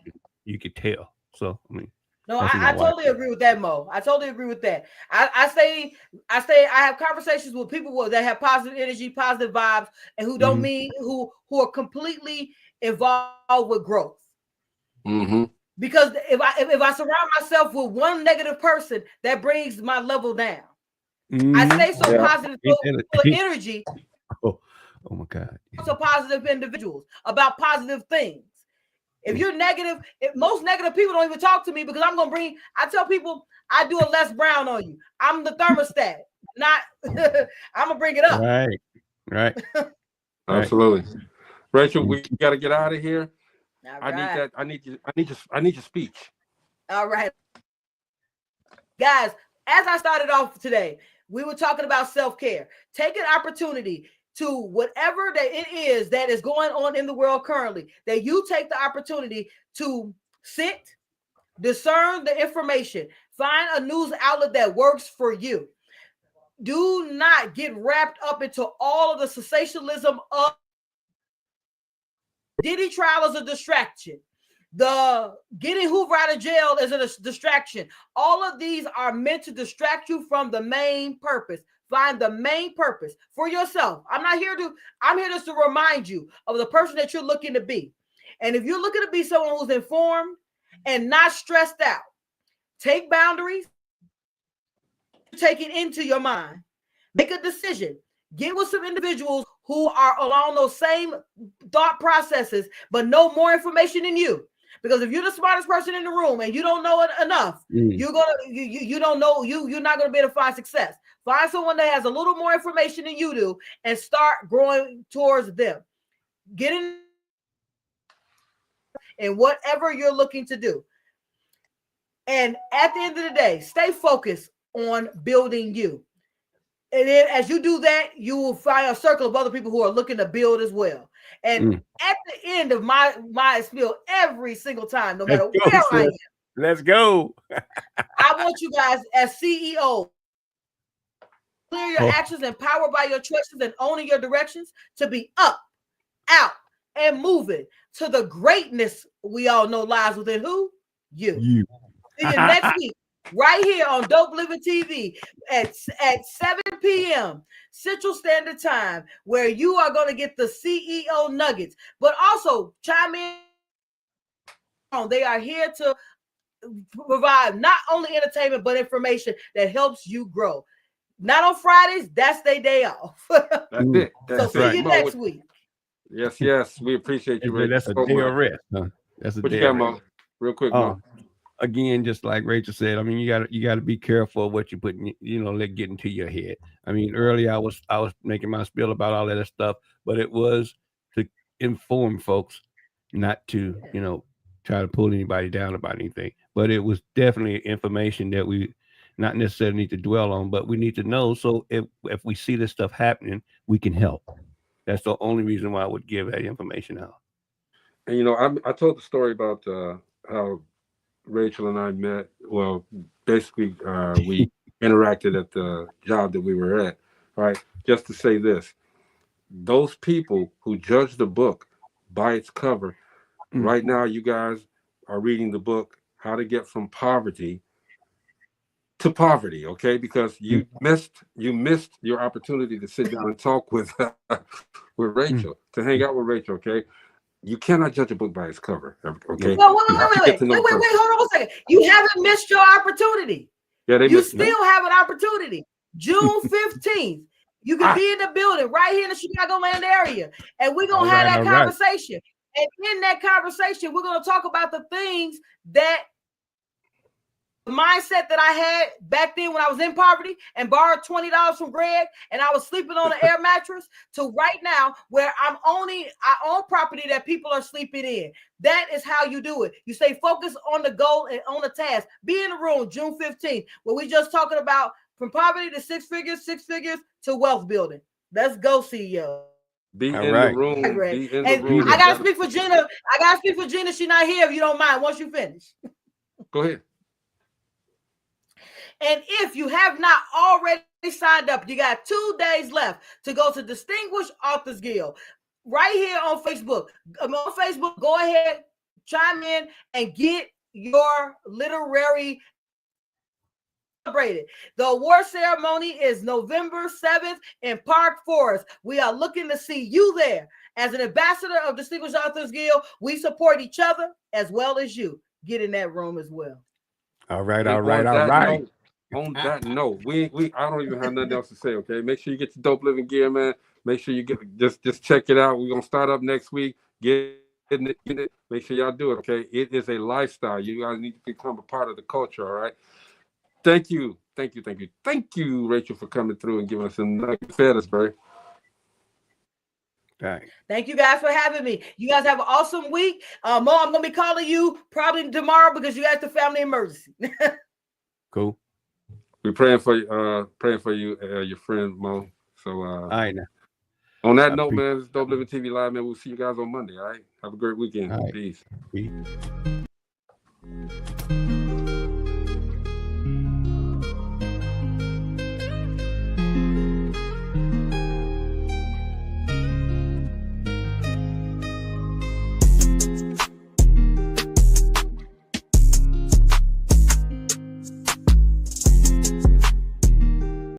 You could tell. So I mean, no, I totally agree with that, Mo. I totally agree with that. I have conversations with people that have positive energy, positive vibes, and who don't mean who are completely involved with growth. Because if I surround myself with one negative person, that brings my level down. I stay so positive, full of energy. Oh my God. So positive individuals about positive things. If you're negative, most negative people don't even talk to me because I tell people I do a Les Brown on you. I'm the thermostat, not I'm gonna bring it up. Right. Absolutely. Rachel, we got to get out of here. All right. I need your speech. All right. Guys, as I started off today, we were talking about self-care. Take an opportunity to whatever that it is that is going on in the world currently, that you take the opportunity to sit, discern the information, find a news outlet that works for you. Do not get wrapped up into all of the sensationalism of Diddy trial is a distraction. The getting Hoover out of jail is a distraction. All of these are meant to distract you from the main purpose. Find the main purpose for yourself. I'm here just to remind you of the person that you're looking to be. And if you're looking to be someone who's informed and not stressed out, take boundaries, take it into your mind, make a decision, get with some individuals who are along those same thought processes, but know more information than you. Because if you're the smartest person in the room and you don't know it enough, you're not gonna be able to find success. Find someone that has a little more information than you do and start growing towards them. Get in whatever you're looking to do. And at the end of the day, stay focused on building you. And then as you do that, you will find a circle of other people who are looking to build as well. And at the end of my spiel, every single time, no matter where I am, let's go. I want you guys as CEO, clear your actions, empowered by your choices, and owning your directions to be up, out, and moving to the greatness we all know lies within who? You. See you next week, right here on Dope Living TV at 7 p.m. Central Standard Time, where you are going to get the CEO nuggets, but also chime in. They are here to provide not only entertainment, but information that helps you grow. Not on Fridays, that's their day off. That's it. So see you next week. Yes. We appreciate you, Ray. That's a day of rest. Huh? That's a what day you got, of Mo? rest. Real quick, Mo. Again, just like Rachel said, I mean, you got to be careful of what you put, let get into your head. I mean, earlier I was making my spiel about all that stuff, but it was to inform folks, not to, try to pull anybody down about anything. But it was definitely information that we not necessarily need to dwell on, but we need to know. So if we see this stuff happening, we can help. That's the only reason why I would give that information out. And I told the story about how Rachel and I met. Well, basically, we interacted at the job that we were at. Right? Just to say this: those people who judge the book by its cover, right now, you guys are reading the book "How to Get from Poverty to Poverty." Okay, because you missed your opportunity to sit down and talk with Rachel, to hang out with Rachel. Okay. You cannot judge a book by its cover. Okay. Well, wait, hold on a second. You haven't missed your opportunity. Yeah, you still have an opportunity. June 15th, you can be in the building right here in the Chicagoland area, and we're gonna have that conversation. And in that conversation, we're gonna talk about the things that the mindset that I had back then when I was in poverty and borrowed $20 from Greg and I was sleeping on an air mattress, to right now where I own property that people are sleeping in. That is how you do it. You stay focused on the goal and on the task. Be in the room June 15th, where we just talking about from poverty to six figures to wealth building. Let's go, CEO. Be in the room. Be in the room. I gotta speak for Gina. She's not here if you don't mind once you finish. Go ahead. And if you have not already signed up, you got 2 days left to go to Distinguished Authors Guild right here on Facebook. Go ahead, chime in, and get your literary celebrated. The award ceremony is November 7th in Park Forest. We are looking to see you there. As an ambassador of Distinguished Authors Guild, we support each other as well as you. Get in that room as well. All right. On that note, I don't even have nothing else to say. Okay, make sure you get your Dope Living gear, man. Make sure you just check it out. We're gonna start up next week. Get in it. Make sure y'all do it. Okay, it is a lifestyle. You guys need to become a part of the culture. All right. Thank you, Rachel, for coming through and giving us some nuggets. Fed us, bro. Thank you guys for having me. You guys have an awesome week. Mo, I'm gonna be calling you probably tomorrow because you got the family emergency. Cool. We're praying for you, your friend Mo. So I know. On that note, man, it's Dope Living TV Live, man. We'll see you guys on Monday. All right. Have a great weekend. Peace.